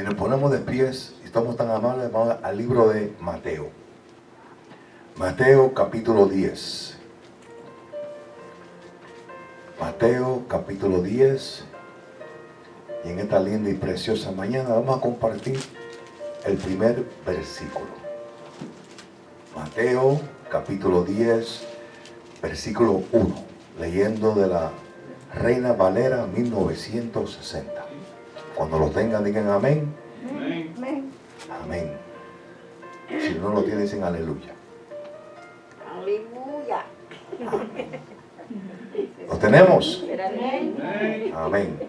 nos ponemos de pies y estamos tan amables, vamos al libro de Mateo. Mateo capítulo 10. Mateo capítulo 10. Y en esta linda y preciosa mañana vamos a compartir el primer versículo. Mateo capítulo 10, versículo 1. Leyendo de la Reina Valera 1960. Cuando lo tengan, digan amén. Amén. Amén. Si no lo tienen, dicen aleluya. Aleluya. ¿Lo tenemos? Amén. Amén.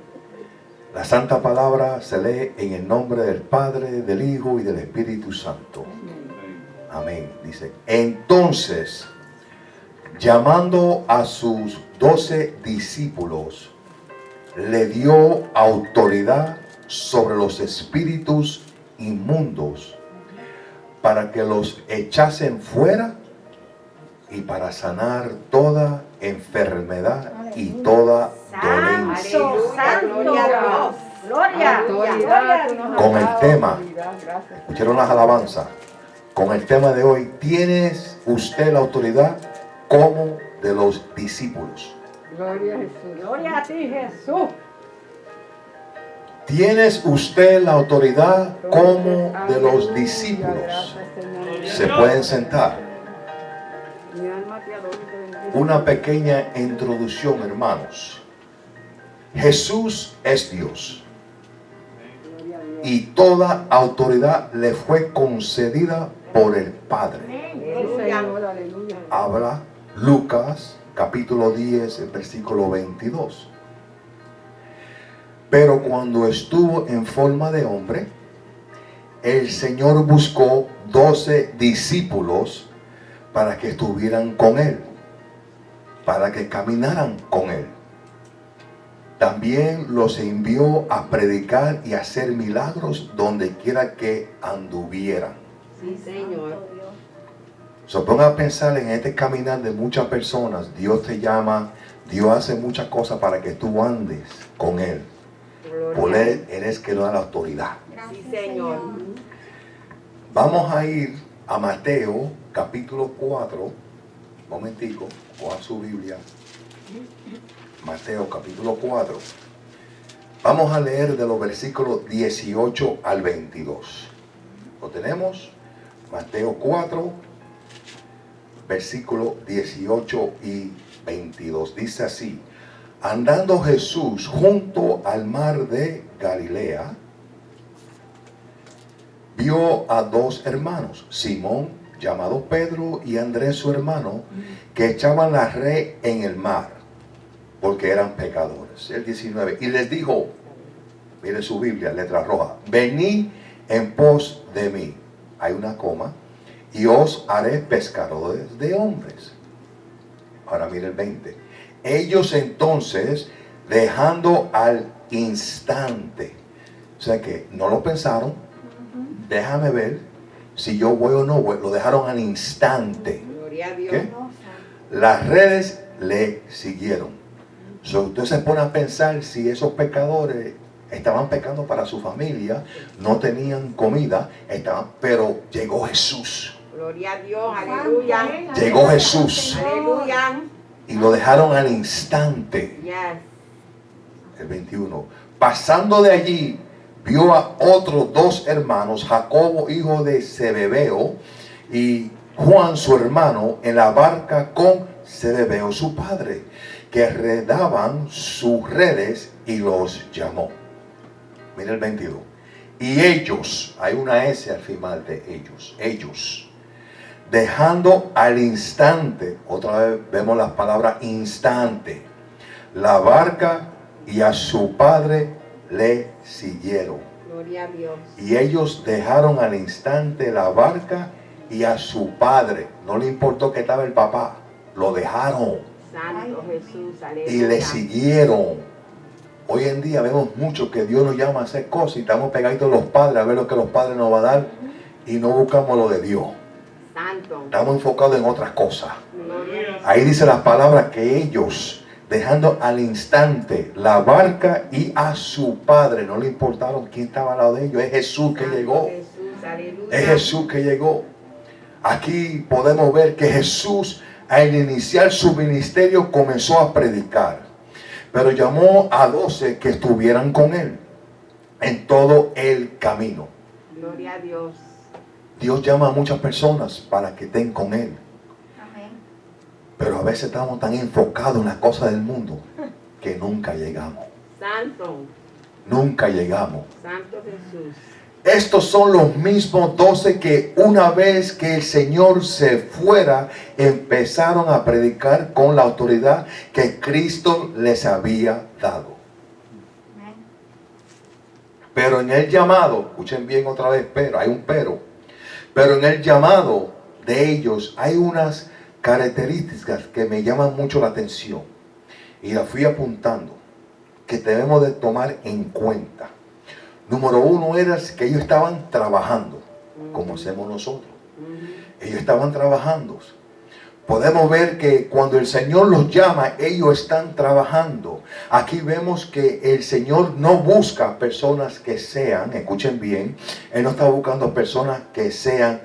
La santa palabra se lee en el nombre del Padre, del Hijo y del Espíritu Santo. Amén. Dice, entonces, llamando a sus 12 discípulos, le dio autoridad sobre los espíritus inmundos para que los echasen fuera y para sanar toda enfermedad y toda dolencia. Santo, gloria a Dios. Con el tema, escucharon las alabanzas, con el tema de hoy, ¿tienes usted la autoridad como de los discípulos? Gloria a Jesús. Gloria a ti, Jesús. ¿Tienes usted la autoridad como de los discípulos? Se pueden sentar. Mi alma te adora y te bendice. Una pequeña introducción, hermanos. Jesús es Dios Gloria a Dios. y toda autoridad le fue concedida por el Padre. Sí, Señor, aleluya. Habla Lucas capítulo 10, el versículo 22. Pero cuando estuvo en forma de hombre, el Señor buscó 12 discípulos para que estuvieran con Él, para que caminaran con Él. También los envió a predicar y a hacer milagros donde quiera que anduvieran. Sí, Señor. Se ponga a pensar en este caminar de muchas personas. Dios te llama, Dios hace muchas cosas para que tú andes con Él. Por Él eres que no da la autoridad. Sí, Señor. Vamos a ir a Mateo capítulo 4. Momentico, coja su Biblia. Mateo capítulo 4. Vamos a leer de los versículos 18 al 22. ¿Lo tenemos? Mateo 4, versículos 18 y 22. Dice así: andando Jesús junto al mar de Galilea, vio a dos hermanos, Simón, llamado Pedro, y Andrés su hermano, que echaban la red en el mar, porque eran pecadores. El 19. Y les dijo, mire su Biblia, letra roja: venid en pos de mí. Hay una coma. Y os haré pescadores de hombres. Ahora mire el 20. Ellos entonces, dejando al instante, o sea que no lo pensaron, déjame ver si yo voy o no voy, lo dejaron al instante. Gloria a Dios. ¿Qué? Las redes le siguieron. So, usted se pone a pensar si esos pecadores estaban pecando para su familia, no tenían comida, pero llegó Jesús. Gloria a Dios. Aleluya. Llegó Jesús Aleluya. y lo dejaron al instante. Yes. El 21. Pasando de allí, vio a otros dos hermanos, Jacobo, hijo de Zebedeo, y Juan, su hermano, en la barca con Zebedeo, su padre, que redaban sus redes, y los llamó. Mira el 22. Y ellos, hay una S al final de ellos, dejando al instante, otra vez vemos las palabras instante, la barca y a su padre le siguieron. Gloria a Dios. Y ellos dejaron al instante la barca y a su padre. No le importó que estaba el papá, lo dejaron Santo Jesús. Aleluya. y le siguieron. Hoy en día vemos mucho que Dios nos llama a hacer cosas y estamos pegaditos a los padres a ver lo que los padres nos van a dar y no buscamos lo de Dios. Santo. Estamos enfocados en otras cosas. Gloria a Dios. Ahí dice las palabras que ellos, dejando al instante la barca y a su padre. No le importaron quién estaba al lado de ellos. Es Jesús que Santo llegó. Jesús, aleluya. Es Jesús que llegó. Aquí podemos ver que Jesús, al iniciar su ministerio, comenzó a predicar. Pero llamó a 12 que estuvieran con él en todo el camino. Gloria a Dios. Dios llama a muchas personas para que estén con él. Amén. Pero a veces estamos tan enfocados en las cosas del mundo que nunca llegamos. Santo, Nunca llegamos. Santo Jesús. Estos son los mismos 12 que una vez que el Señor se fuera, empezaron a predicar con la autoridad que Cristo les había dado. Amén. Pero en el llamado, escuchen bien otra vez, hay un pero en el llamado de ellos hay unas características que me llaman mucho la atención y las fui apuntando, que debemos de tomar en cuenta. Número 1 era que ellos estaban trabajando, como hacemos nosotros. Ellos estaban trabajando. Podemos ver que cuando el Señor los llama, ellos están trabajando. Aquí vemos que el Señor no busca personas que sean, escuchen bien, Él no está buscando personas que sean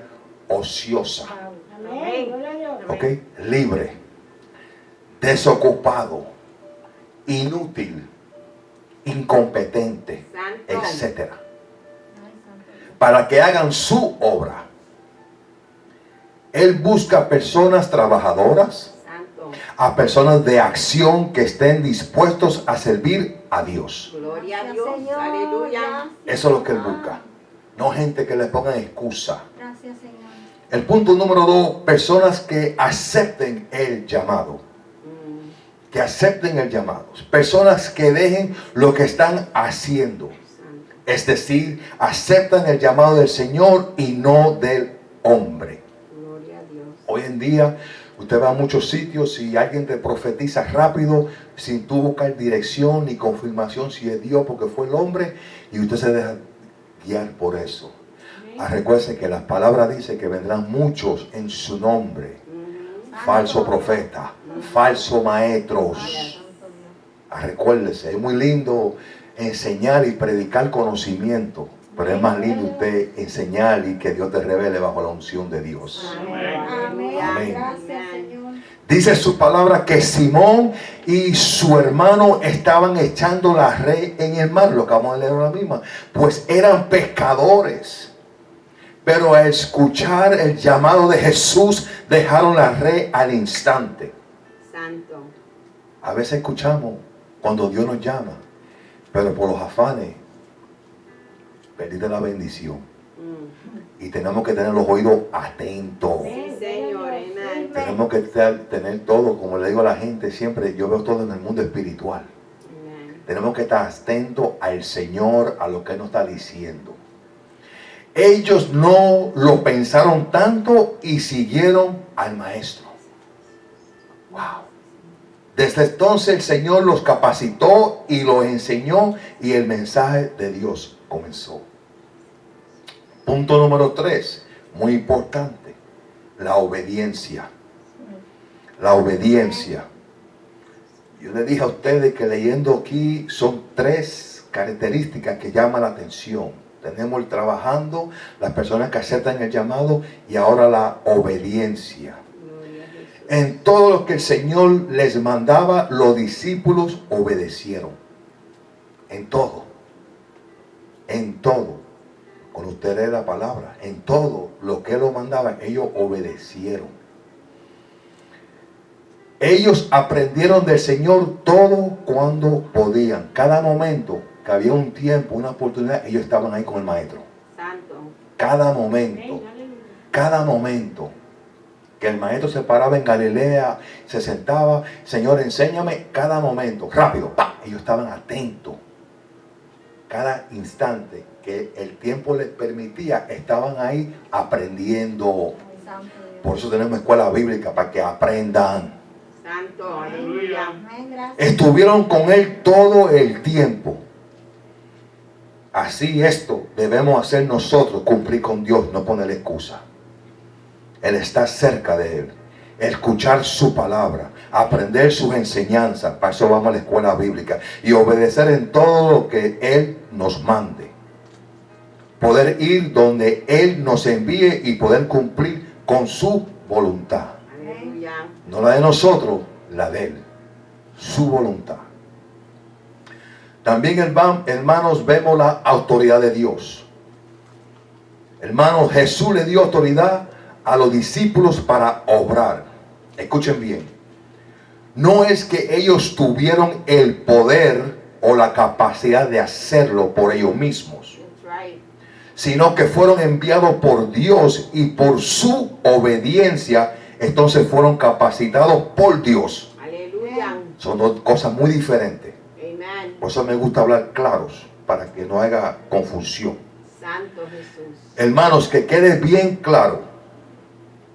ociosas, Amén. Gloria a Dios. ¿ok? Libre, desocupado, inútil, incompetente, Santo. etcétera, Ay, santo Dios. para que hagan su obra. Él busca personas trabajadoras, Santo. a personas de acción que estén dispuestos a servir a Dios. Gloria a Gracias, Dios. Señor. Aleluya. Gracias. Eso es lo que Él busca. No gente que le pongan excusa. Gracias, Señor. El punto número 2, personas que acepten el llamado. Que acepten el llamado. Personas que dejen lo que están haciendo. Santo. Es decir, aceptan el llamado del Señor y no del hombre. Gloria a Dios. Hoy en día, usted va a muchos sitios y alguien te profetiza rápido, sin tú buscar dirección ni confirmación si es Dios porque fue el hombre, y usted se deja guiar por eso. Recuerde que las palabras dicen que vendrán muchos en su nombre. Falso profeta, falso maestros. Santo Dios. Recuérdese, es muy lindo enseñar y predicar conocimiento, pero es más lindo usted enseñar y que Dios te revele bajo la unción de Dios. Amén. Amén. Gracias, Señor. Dice su palabra que Simón y su hermano estaban echando la red en el mar, lo que vamos a leer ahora mismo, pues eran pescadores. Pero al escuchar el llamado de Jesús, dejaron la red al instante. Santo. A veces escuchamos cuando Dios nos llama, pero por los afanes perdiste la bendición. Y tenemos que tener los oídos atentos. Sí, Señor. Amén. Tenemos que tener todo, como le digo a la gente siempre, yo veo todo en el mundo espiritual. Amén. Tenemos que estar atentos al Señor, a lo que Él nos está diciendo. Ellos no lo pensaron tanto y siguieron al maestro. Wow. Desde entonces el Señor los capacitó y los enseñó y el mensaje de Dios comenzó. Punto número 3, muy importante, la obediencia. La obediencia. Yo le dije a ustedes que leyendo aquí son 3 características que llaman la atención. Tenemos el trabajando, las personas que aceptan el llamado y ahora la obediencia. Gloria a Jesús. En todo lo que el Señor les mandaba, los discípulos obedecieron. En todo. En todo. Cuando usted lee la palabra, en todo lo que Él los mandaba, ellos obedecieron. Ellos aprendieron del Señor todo cuando podían. Cada momento que había un tiempo, una oportunidad, ellos estaban ahí con el maestro. Santo. Cada momento. Cada momento que el maestro se paraba en Galilea, se sentaba, Señor, enséñame, cada momento, rápido, ¡pam! Ellos estaban atentos. Cada instante que el tiempo les permitía, estaban ahí aprendiendo. Ay, santo Dios. Por eso tenemos escuela bíblica, para que aprendan. Santo. Aleluya. Amén. Gracias. Estuvieron con Él todo el tiempo. Así esto debemos hacer nosotros, cumplir con Dios, no poner excusa. Él está cerca de Él. escuchar su palabra, aprender sus enseñanzas. Para eso vamos a la escuela bíblica y obedecer en todo lo que Él nos mande. Poder ir donde Él nos envíe y poder cumplir con su voluntad. Aleluya. No la de nosotros, la de Él. Su voluntad. También, hermanos, vemos la autoridad de Dios. Hermanos, Jesús le dio autoridad a los discípulos para obrar. Escuchen bien. No es que ellos tuvieron el poder o la capacidad de hacerlo por ellos mismos, That's right. sino que fueron enviados por Dios y por su obediencia, entonces fueron capacitados por Dios. Aleluya. Son dos cosas muy diferentes. Amen. Por eso me gusta hablar claros, para que no haya confusión. Santo Jesús. Hermanos, que quede bien claro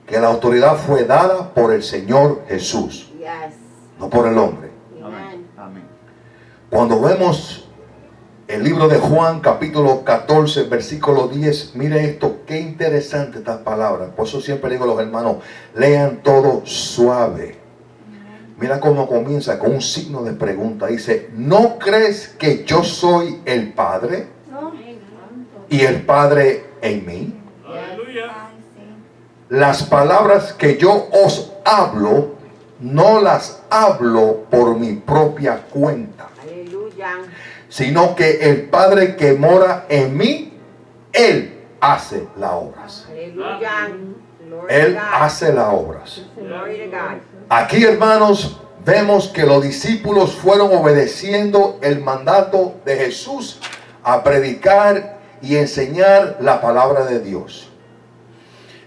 que la autoridad fue dada por el Señor Jesús, Yes. no por el hombre. Amen. Amén. Cuando vemos el libro de Juan, capítulo 14, versículo 10, mire esto, qué interesante estas palabras. Por eso siempre digo a los hermanos, lean todo suave. Mira cómo comienza con un signo de pregunta. Dice, ¿no crees que yo soy el Padre No. y el Padre en mí? Aleluya. Ay, sí. Las palabras que yo os hablo, no las hablo por mi propia cuenta, Aleluya. sino que el Padre que mora en mí, Él hace las obras. Aleluya. Glory Él to God. hace las obras. Glory to God. Aquí, hermanos, vemos que los discípulos fueron obedeciendo el mandato de Jesús a predicar y enseñar la palabra de Dios.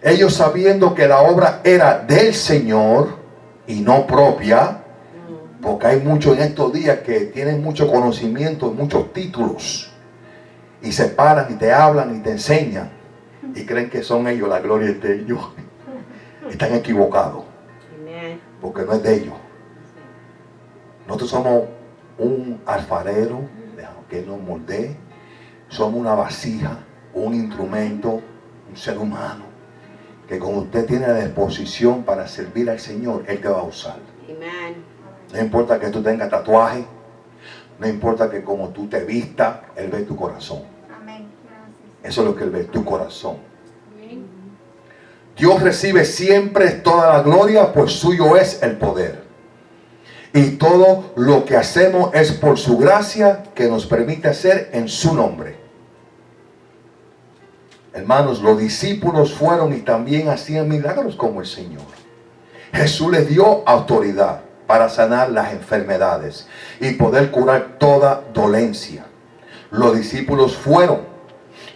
Ellos, sabiendo que la obra era del Señor y no propia, porque hay muchos en estos días que tienen mucho conocimiento, muchos títulos, y se paran y te hablan y te enseñan y creen que son ellos, la gloria es de ellos. Están equivocados, Amen. porque no es de ellos. Nosotros somos un alfarero, dejamos que nos moldee. Somos una vasija, un instrumento, un ser humano, que como usted tiene la disposición para servir al Señor, Él te va a usar. Amen. No importa que tú tengas tatuaje, no importa que como tú te vistas, Él ve tu corazón. Amén. Gracias. Eso es lo que Él ve, tu corazón. Dios recibe siempre toda la gloria, pues suyo es el poder. Y todo lo que hacemos es por su gracia que nos permite hacer en su nombre. Hermanos, los discípulos fueron y también hacían milagros como el Señor. Jesús les dio autoridad para sanar las enfermedades y poder curar toda dolencia. Los discípulos fueron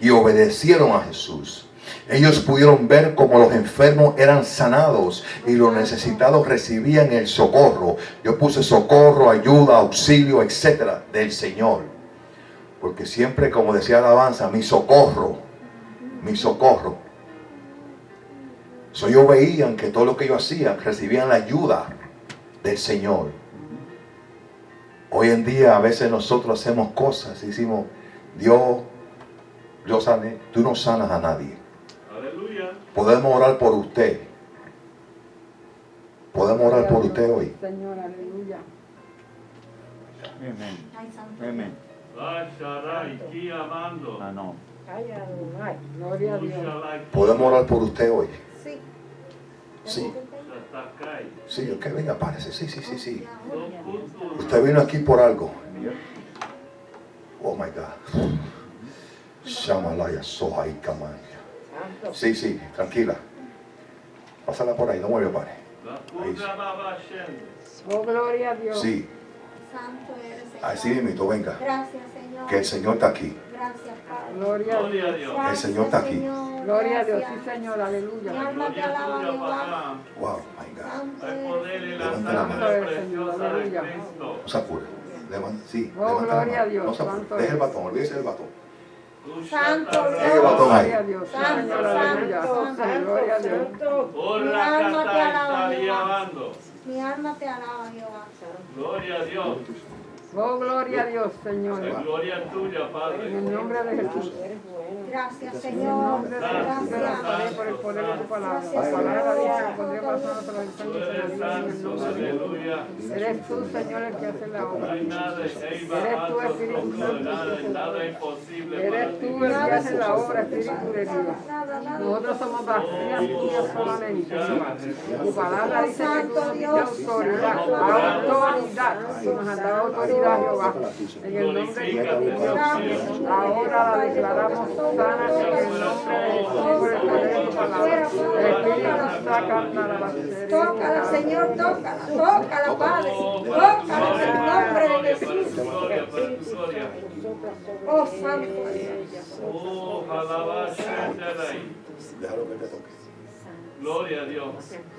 y obedecieron a Jesús. Ellos pudieron ver cómo los enfermos eran sanados y los necesitados recibían el socorro. Yo puse socorro, ayuda, auxilio, etcétera, del Señor. Porque siempre, como decía la alabanza, mi socorro, mi socorro. So, ellos veían que todo lo que ellos hacían recibían la ayuda del Señor. Hoy en día a veces nosotros hacemos cosas y decimos, Dios, yo sané. Tú no sanas a nadie. Aleluya. Podemos orar por usted. Podemos orar por usted hoy. Señor, aleluya. Amén. Ay, santo. Amén. Aquí amando. Ah, no. Ay, Adonai. Gloria a Dios. Podemos orar por usted hoy. Sí. Sí. Satakai. Sí, ok, venga, párese. Sí, sí, sí, sí. Soputu. Usted vino aquí por algo. Oh my God. Shamalaya Sohai Kamaya. Santo. Sí, sí, tranquila. Pásala por ahí, no mueve, pare. La puta baba shende. Oh, gloria a Dios. Sí, Santo eres, Señor. así mismo, venga. Gracias, Señor. Que el Señor está aquí. Gracias, Padre. Gloria a Gloria a Dios. Dios. El Señor está aquí. Señor. Gloria a Dios. Gracias. Sí, Señor, Mi aleluya. alma te Gloria alaba, tuya, Jehová. papá. Wow, my God. Santo Hay eres, poder en la Levanta la sangre mano. preciosa de Aleluya. Cristo. No se apure. Levanta, sí, Oh, levanta la gloria a mano. Dios, No se apure. santo Deje el es. batón, olvídese del batón. Santo Deje el batón ahí. Gloria a Dios. Sí, Santo, Señor, aleluya. santo, Sí, gloria a Dios. Por Mi la alma te casa alaba, está Jehová. alabando. Mi alma te alaba, Jehová. Gloria a Dios. Oh, gloria a Dios, Señor. La gloria tuya, En Padre. el nombre de Jesús. Gracias, En el Señor. nombre de Jesús, te la daré por el poder de tu palabra. Tu palabra dice que pondré más manos sobre el enfermo y Tú eres sanaré en el santo, nombre de Jesús. aleluya. Eres tú, Señor, el que hace la No obra. hay nada, Eres tú, Espíritu Santo, nada imposible para Eres ti. tú el que hace la obra, Espíritu de Dios. Nosotros somos vacías tuyas solamente, Jehová. Tu palabra dice que tú nos diste autoridad. Autoridad. Tú nos has dado autoridad, Jehová. En el nombre de Dios. Ahora la declaramos sana en el nombre de Jesús por el poder de tu palabra. El Espíritu saca la bacteria. Tócala, Señor, tócala, tócala, Padre. Tócala en el nombre de Jesús. Gloria para tu gloria. Oh, Santo Dios. Oh, alaba, Shandarai. Déjalo que te toque. Gloria a Dios.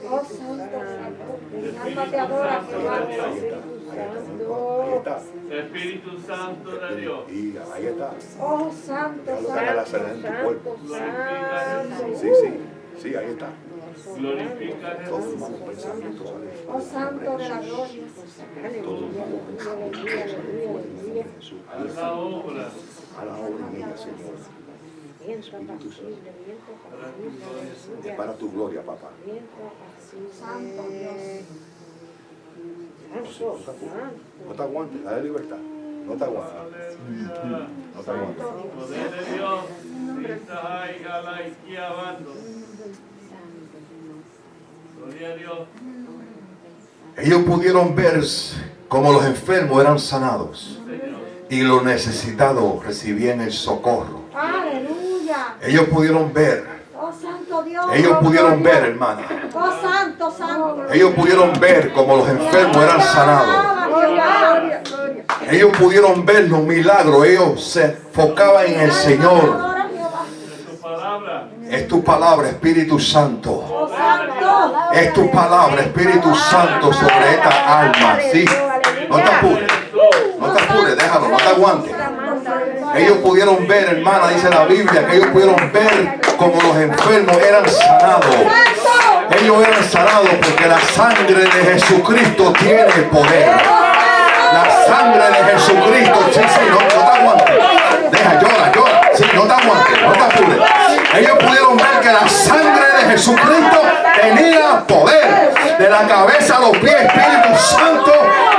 Oh, Santo, Santo. Mi alma te adora, Jehová. Ahí está. Espíritu Santo de Dios. Y ahí está. Oh, Santo, Déjalo que haga la Santo. sana en tu cuerpo. Glorifica a Jesús. Sí, sí. Sí, ahí está. Glorifica a Todos Jesús. los malos pensamientos salen. Oh, Santo de la gloria. Todos los malos pensamientos salen fuera en el nombre de Jesús. Ahí Haz está. la obra A la obra en ella, Señor. Espíritu Santo. para tu gloria. Es para tu gloria, papá. Santo Dios. No te aguantes, dale libertad. No te aguantes. Aleluya. No te aguantes. Poder de Dios. Sitahai, Galai, Kiabando. Gloria a Dios. Ellos pudieron ver cómo los enfermos eran sanados Señor. y los necesitados recibían el socorro. Aleluya. Ellos pudieron ver, Oh, Santo Dios. ellos Oh, pudieron gloria. ver, hermana. Oh, Santo, Santo. Ellos pudieron ver cómo los enfermos eran sanados. Gloria, gloria. Ellos pudieron ver los milagros. Ellos se enfocaban en el Señor. Es tu palabra. Es tu palabra, Espíritu Santo. Oh, Santo. Es tu palabra, Espíritu Santo, sobre esta alma. Sí. No te apures. No te apures, déjalo, no te aguantes. Ellos pudieron ver, hermana, dice la Biblia, que ellos pudieron ver como los enfermos eran sanados. Ellos eran sanados porque la sangre de Jesucristo tiene poder. La sangre de Jesucristo, sí, sí, no te aguantes. Deja, llora, sí, no te aguantes, no te apures. Ellos pudieron ver que la sangre de Jesucristo tenía poder. De la cabeza a los pies, Espíritu Santo,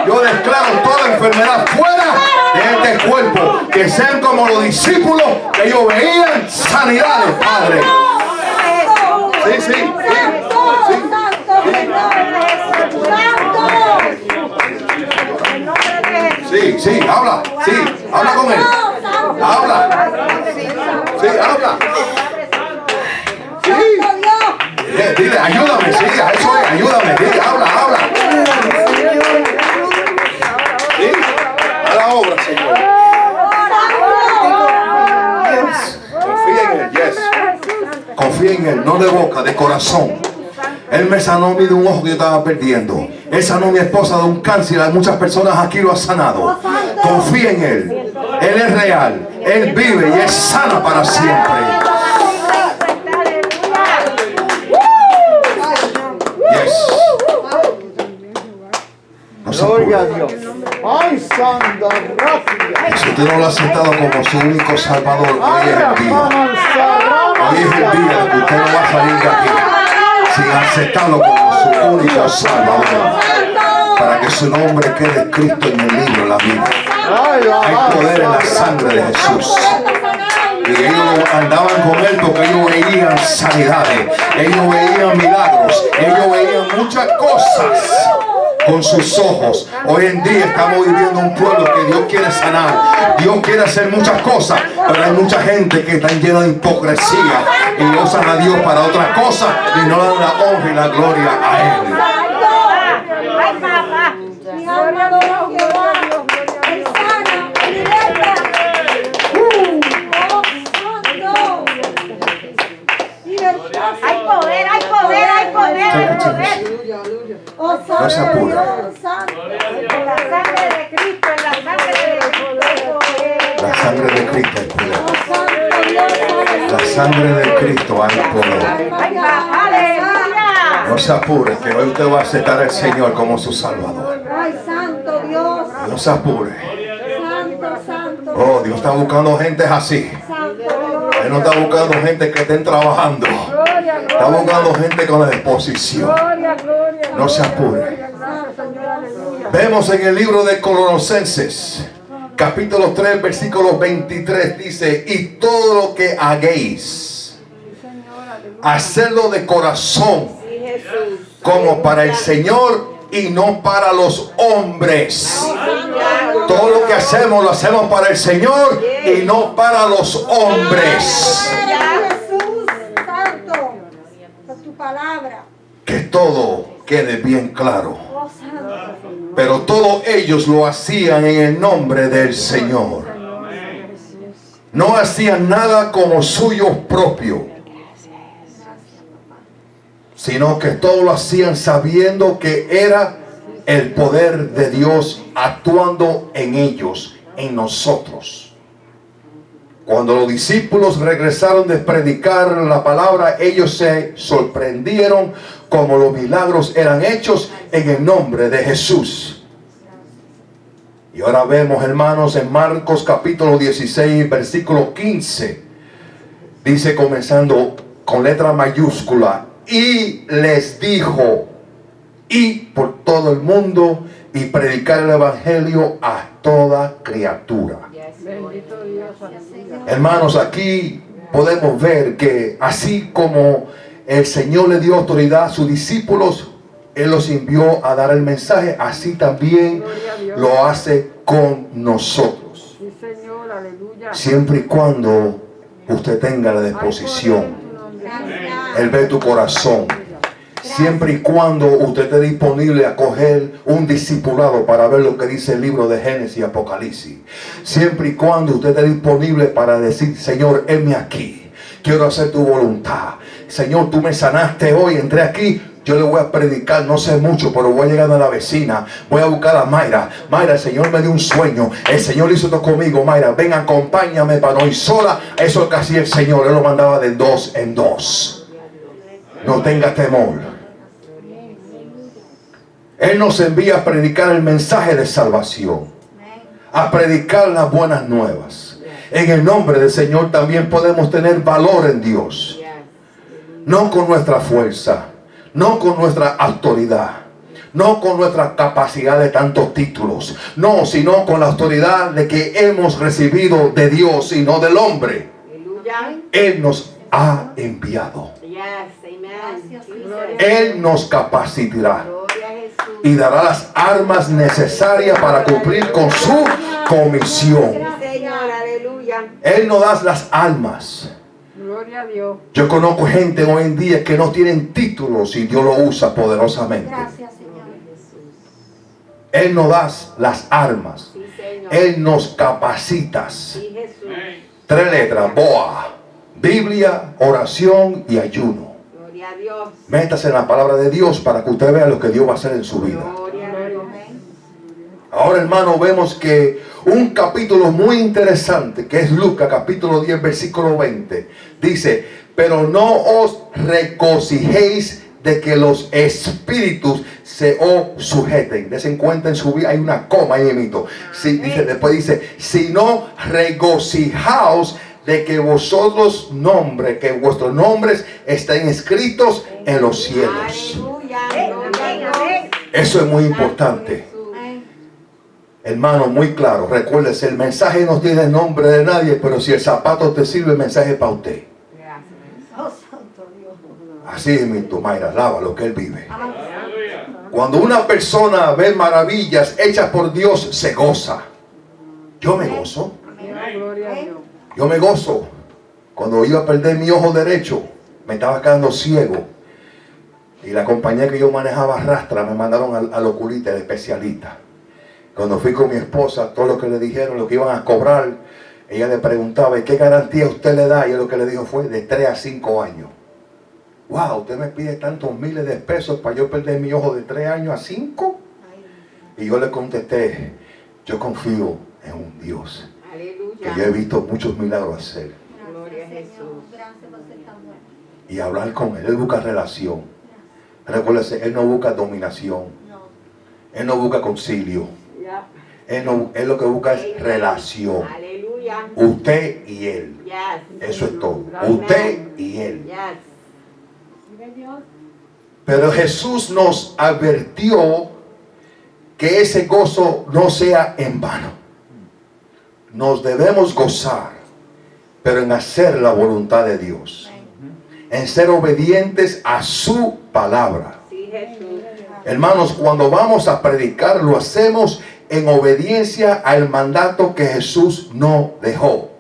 yo declaro toda enfermedad fuera de este cuerpo. Que sean como los discípulos, que ellos veían sanidades, Padre. Sí, sí, sí. Sí, sí, habla, con él. Habla. Sí, habla. Sí. Dile, ayúdame, sí, a eso es, ayúdame, dile, habla. Sí, a la obra, Señor. Confía en él, yes. Confía en él, no de boca, de corazón. Él me sanó a mí de un ojo que yo estaba perdiendo. Él sanó a mi esposa de un cáncer. Hay muchas personas aquí lo han sanado. Confía en él. Él es real. Él vive y es sana para siempre. Yes. No se Gloria a apure. Dios. Ay, santo, gracias. Si usted no lo ha aceptado como su único salvador, hoy es el día. Hoy es el día que usted no va a salir de aquí sin aceptarlo como su único salvador, para que su nombre quede escrito en el libro de la vida. Hay poder en la sangre de Jesús. Y ellos andaban con él porque ellos veían sanidades, ellos veían milagros, ellos veían muchas cosas con sus ojos. Hoy en día estamos viviendo un pueblo que Dios quiere sanar. Dios quiere hacer muchas cosas, pero hay mucha gente que está llena de hipocresía y usan a Dios para otras cosas y no dan la honra y la gloria a Él. Ay, papá. Mi alma adora a Jehová. Él sana, él liberta. Oh, santo. Libertad. Hay poder, hay poder, hay poder, hay poder. Oh, No se santo apure. Dios, santo. En la sangre de Cristo, en la sangre de Cristo. La sangre de Cristo hay poder. Oh, santo Dios, La sangre de Cristo hay poder. Ay, papá, aleluya. No se apure, que hoy usted va a aceptar al Señor como su Salvador. Ay, santo Dios. No se apure. Santo, santo. Oh, Dios está buscando gente así. Santo Dios. Él Él no está buscando gente que estén trabajando. Gloria, Está gloria. buscando gente con la disposición. Gloria, gloria. No se gloria, apure. gloria. Gracias, Señor, aleluya. Vemos en el libro de Colosenses, capítulo 3, versículo 23, dice: y todo lo que hagáis, hacedlo de corazón, como para el Señor y no para los hombres. Todo lo que hacemos lo hacemos para el Señor y no para los hombres. Jesús, santo, por tu palabra. Que todo quede bien claro. Oh, santo. Pero todos ellos lo hacían en el nombre del Señor. No hacían nada como suyo propio, sino que todo lo hacían sabiendo que era el poder de Dios actuando en ellos, en nosotros. Cuando los discípulos regresaron de predicar la palabra, ellos se sorprendieron como los milagros eran hechos en el nombre de Jesús. Y ahora vemos, hermanos, en Marcos capítulo 16, versículo 15. Dice, comenzando con letra mayúscula: y les dijo, id por todo el mundo y predicar el evangelio a toda criatura. Bendito Dios, aleluya. Hermanos, aquí podemos ver que así como el Señor le dio autoridad a sus discípulos, Él los envió a dar el mensaje, así también lo hace con nosotros. Sí, Señor, aleluya. Siempre y cuando usted tenga la disposición, Él ve tu corazón. Siempre y cuando usted esté disponible a coger un discipulado para ver lo que dice el libro de Génesis y Apocalipsis. Siempre y cuando usted esté disponible para decir: Señor, heme aquí, quiero hacer tu voluntad. Señor, tú me sanaste hoy, entré aquí. Yo le voy a predicar, no sé mucho, pero voy llegando a la vecina. Voy a buscar a Mayra. Mayra, el Señor me dio un sueño. El Señor hizo esto conmigo. Mayra, ven, acompáñame para no ir sola. Eso es lo que hacía el Señor. Él lo mandaba de dos en dos. No tenga temor. Él nos envía a predicar el mensaje de salvación, a predicar las buenas nuevas. En el nombre del Señor también podemos tener valor en Dios. No con nuestra fuerza, no con nuestra autoridad, no con nuestra capacidad de tantos títulos, no, sino con la autoridad de que hemos recibido de Dios y no del hombre. Él nos ha enviado. Él nos capacitará y dará las armas necesarias para cumplir con su comisión. Él nos da las armas. Gloria a Dios. Yo conozco gente hoy en día que no tienen títulos y Dios lo usa poderosamente. Gracias, Señor. Él nos da las armas. Él nos capacita. 3 letras: BOA, Biblia, oración y ayuno. Métase en la palabra de Dios para que usted vea lo que Dios va a hacer en su vida. Ahora, hermano, vemos que un capítulo muy interesante, que es Lucas capítulo 10 versículo 20, dice: pero no os regocijéis de que los espíritus se os sujeten. Desen cuenta en su vida, hay una coma ahí mismo. Sí, dice, después dice: sino regocijaos de que vuestros nombres estén escritos en los cielos. Eso es muy importante. Hermano, muy claro. Recuérdese, el mensaje no tiene el nombre de nadie, pero si el zapato te sirve, el mensaje es para usted. Así es, mi Mayra, alaba lo que Él vive. Cuando una persona ve maravillas hechas por Dios, se goza. Yo me gozo. Gloria a Dios. Yo me gozo. Cuando iba a perder mi ojo derecho, me estaba quedando ciego. Y la compañía que yo manejaba arrastra, me mandaron al oculista, al especialista. Cuando fui con mi esposa, todo lo que le dijeron, lo que iban a cobrar, ella le preguntaba: ¿y qué garantía usted le da? Y él lo que le dijo fue: de 3 a 5 años. Wow, usted me pide tantos miles de pesos para yo perder mi ojo de 3 años a 5. Y yo le contesté: yo confío en un Dios que yo he visto muchos milagros hacer. Gloria a Jesús. Gracias por ser tan bueno. Y hablar con Él. Él busca relación. Recuérdese, Él no busca dominación. Él no busca concilio. Él lo que busca es relación. Aleluya. Usted y Él. Yes. Eso es todo. Amen. Usted y Él. Yes. Pero Jesús nos advirtió que ese gozo no sea en vano. Nos debemos gozar, pero en hacer la voluntad de Dios. En ser obedientes a su palabra. Sí, Jesús. Hermanos, cuando vamos a predicar, lo hacemos en obediencia al mandato que Jesús no dejó.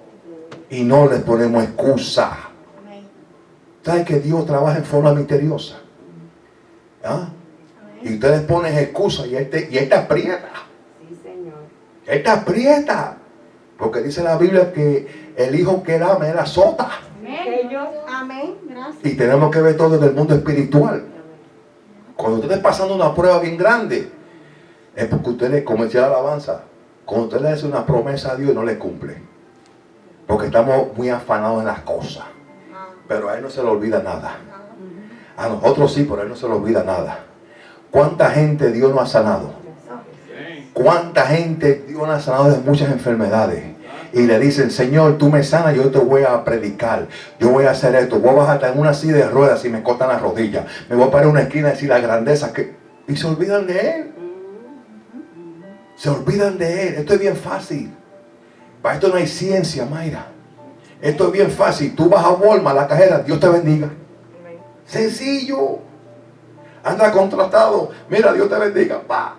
Y no le ponemos excusa. ¿Sabe que Dios trabaja en forma misteriosa? ¿Ah? Y ustedes ponen excusa y Él te aprieta. Sí, Señor. Él te aprieta. Porque dice la Biblia que el hijo que Él ama, Él azota. Señor. Amén. Gracias. Y tenemos que ver todo desde el mundo espiritual. Cuando usted esté pasando una prueba bien grande, es porque usted, como decía la alabanza, cuando usted le hace una promesa a Dios, no le cumple. Porque estamos muy afanados en las cosas. Pero a Él no se le olvida nada. A nosotros sí, pero a Él no se le olvida nada. ¿Cuánta gente Dios no ha sanado? ¿Cuánta gente Dios no ha sanado de muchas enfermedades? Y le dicen, Señor, tú me sanas, yo te voy a predicar, yo voy a hacer esto, voy a bajar en una silla de ruedas y me cortan las rodillas, me voy a parar en una esquina y decir la grandeza que... Y se olvidan de Él. Se olvidan de Él. Esto es bien fácil. Para esto no hay ciencia, Mayra. Esto es bien fácil. Tú vas a Walmart, a la cajera, Dios te bendiga. Sencillo. Anda con tratado. Mira, Dios te bendiga. Pa.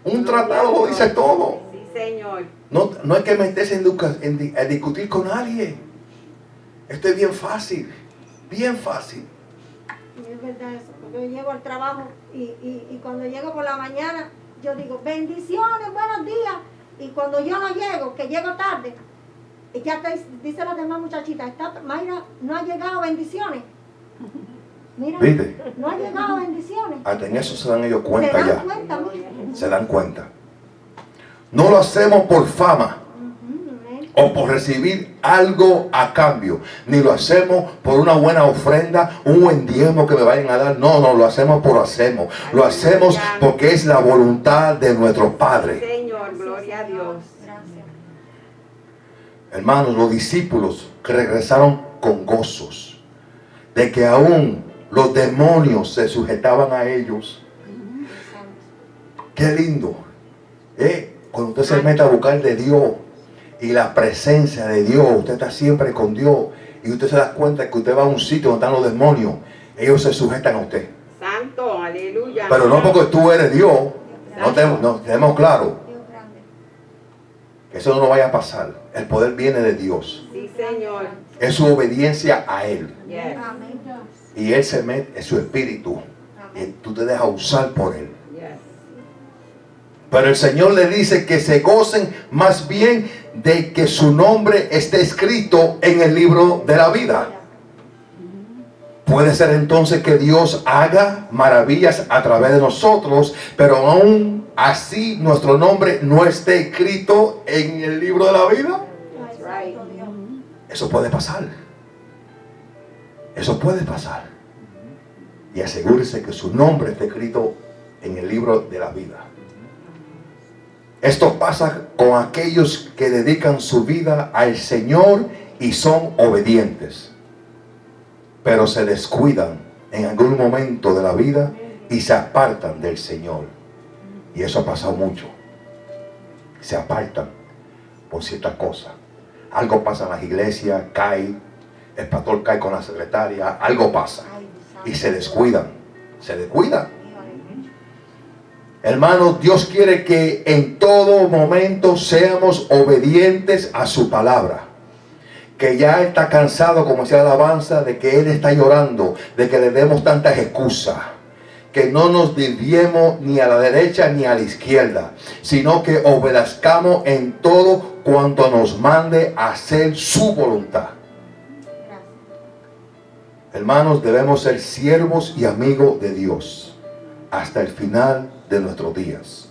Un tratado lo dice todo. Sí, Señor. No hay que meterse en discutir con nadie. Esto es bien fácil. Bien fácil. Y es verdad eso, porque yo llego al trabajo y cuando llego por la mañana, yo digo, bendiciones, buenos días. Y cuando yo no llego, que llego tarde, y ya dice la demás muchachita, Mayra, no ha llegado bendiciones. Mira, ¿Viste? no ha llegado bendiciones. Hasta en eso se dan ellos cuenta Se dan ya. cuenta, mira. Se dan cuenta. No lo hacemos por fama o por recibir algo a cambio, ni lo hacemos por una buena ofrenda, un buen diezmo que me vayan a dar. No, lo hacemos por hacemos. Lo hacemos porque es la voluntad de nuestro Padre. Señor, gloria a Dios. Gracias. Hermanos, los discípulos que regresaron con gozos de que aún los demonios se sujetaban a ellos. Qué lindo. Cuando usted se mete a buscar de Dios y la presencia de Dios, usted está siempre con Dios y usted se da cuenta que usted va a un sitio donde están los demonios, ellos se sujetan a usted. Santo, aleluya. Pero no porque tú eres Dios, no tenemos claro Dios grande. que eso no vaya a pasar. El poder viene de Dios. Sí, Señor. Es su obediencia a Él. Yes. Amén. Y Él se mete en su espíritu. Y tú te dejas usar por Él. Yes. Pero el Señor le dice que se gocen más bien de que su nombre esté escrito en el libro de la vida. Puede ser entonces que Dios haga maravillas a través de nosotros, pero aún así nuestro nombre no esté escrito en el libro de la vida. That's right. Eso puede pasar. Eso puede pasar. Y asegúrese que su nombre esté escrito en el libro de la vida. Esto pasa con aquellos que dedican su vida al Señor y son obedientes. Pero se descuidan en algún momento de la vida y se apartan del Señor. Y eso ha pasado mucho. Se apartan por ciertas cosas. Algo pasa en las iglesias, cae, el pastor cae con la secretaria, algo pasa. Y se descuidan. Se descuidan. Hermanos, Dios quiere que en todo momento seamos obedientes a su palabra. Que ya está cansado, como decía la alabanza, de que Él está llorando, de que le demos tantas excusas. Que no nos desviemos ni a la derecha ni a la izquierda, sino que obedezcamos en todo cuanto nos mande a hacer su voluntad. Hermanos, debemos ser siervos y amigos de Dios hasta el final de nuestros días.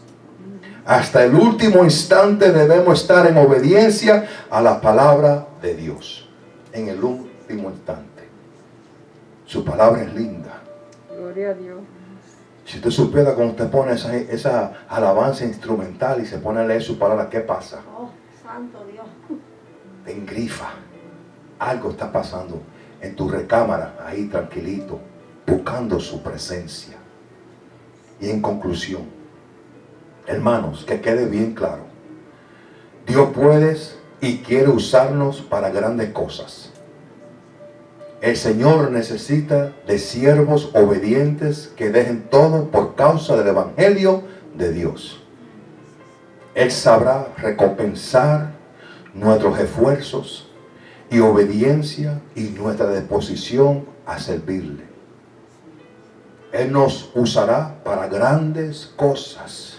Hasta el último instante debemos estar en obediencia a la palabra de Dios. En el último instante. Su palabra es linda. Gloria a Dios. Si usted supiera cuando usted pone esa alabanza instrumental y se pone a leer su palabra, ¿qué pasa? Oh, santo Dios. te engrifa. Algo está pasando en tu recámara, ahí tranquilito, buscando su presencia. Y en conclusión, hermanos, que quede bien claro, Dios puede y quiere usarnos para grandes cosas. El Señor necesita de siervos obedientes que dejen todo por causa del Evangelio de Dios. Él sabrá recompensar nuestros esfuerzos y obediencia y nuestra disposición a servirle. Él nos usará para grandes cosas,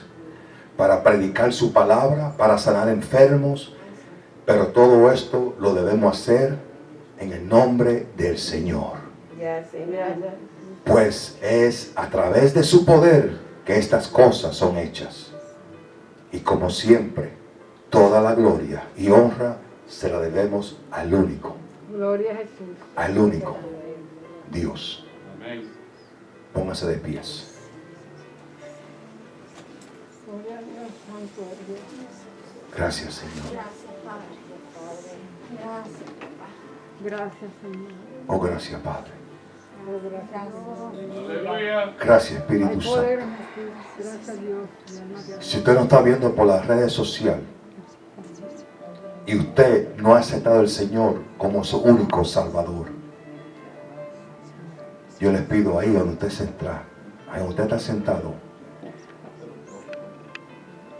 para predicar su palabra, para sanar enfermos, pero todo esto lo debemos hacer en el nombre del Señor. Pues es a través de su poder que estas cosas son hechas. Y como siempre, toda la gloria y honra se la debemos al único. Gloria a Jesús. Al único Dios. Amén. Póngase de pies. Gloria a Dios, santo es Dios. Gracias, Señor. Gracias, Padre. Gracias, papá. Gracias, Señor. Oh, gracias, Padre. Oh, gracias. Aleluya. Gracias, Hay Espíritu poder Santo. en Jesús. Gracias a Dios. Mi alma te Si usted nos está viendo por las redes sociales y usted no ha aceptado al Señor como su único Salvador, yo les pido ahí donde usted se entra, ahí donde usted está sentado,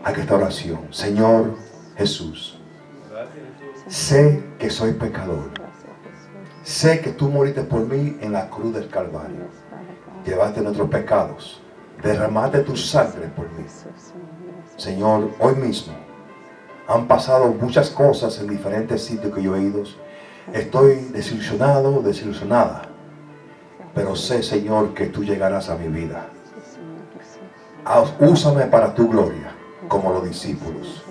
haga esta oración. Señor Jesús, sé que soy pecador. Sé que tú moriste por mí en la cruz del Calvario. Llevaste nuestros pecados. Derramaste tu sangre por mí. Señor, hoy mismo han pasado muchas cosas en diferentes sitios que yo he ido. Estoy desilusionado, desilusionada. Pero sé, Señor, que tú llegarás a mi vida. Úsame para tu gloria, como los discípulos.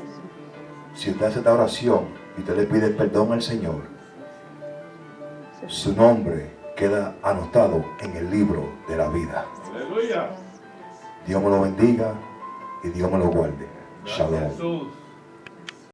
Si usted hace esta oración y usted le pide perdón al Señor, su nombre queda anotado en el libro de la vida. Aleluya. Dios me lo bendiga y Dios me lo guarde. Gracias, Shalom. Jesús.